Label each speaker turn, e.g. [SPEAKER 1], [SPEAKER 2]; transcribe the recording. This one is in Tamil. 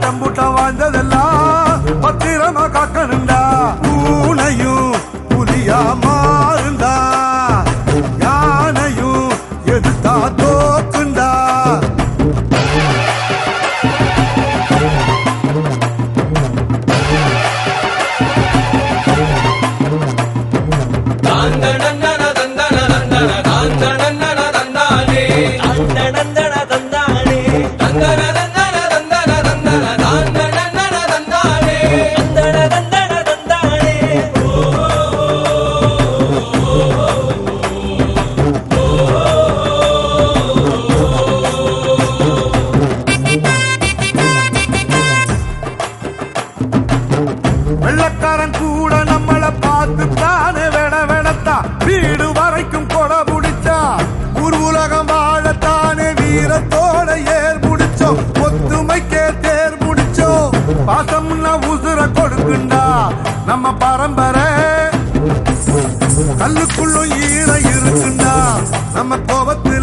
[SPEAKER 1] எம்புட்டம் வாழ்ந்ததெல்லாம் பத்திரமா காக்கணுண்டா. பூனையும் புலியா மாறுண்டா, யானையும் எதிர்த்தா தோக்குண்டா. வெள்ளக்காரன் கூட நம்மள பார்த்து தானே வெட வெடத்தா, வீடு வரைக்கும் கொட புடிச்சா. ஊர் உலகம் வாழத்தானே வீரத்தோட ஏர் முடிச்சோம், ஒத்துமைக்கே தேர் முடிச்சோம். பாசம்னா உசுர கொடுக்குண்டா நம்ம பரம்பரை, கல்லுக்குள்ளும் ஈர இருக்குண்டா நம்ம கோபத்து